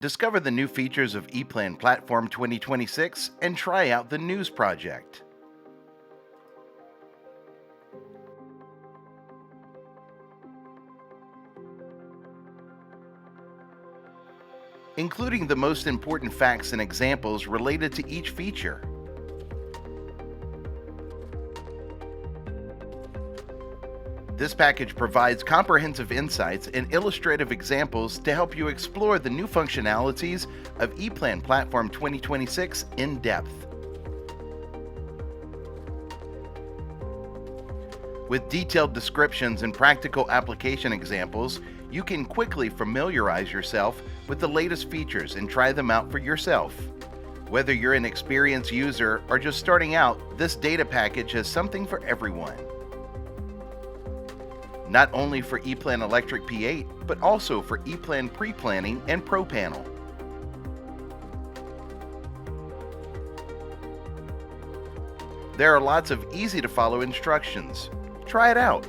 Discover the new features of Eplan Platform 2026 and try out the News project. Including the most important facts and examples related to each feature. This package provides comprehensive insights and illustrative examples to help you explore the new functionalities of Eplan Platform 2026 in depth. With detailed descriptions and practical application examples, you can quickly familiarize yourself with the latest features and try them out for yourself. Whether you're an experienced user or just starting out, this data package has something for everyone. Not only for Eplan Electric P8, but also for Eplan Pre-Planning and Pro Panel. There are lots of easy-to-follow instructions. Try it out.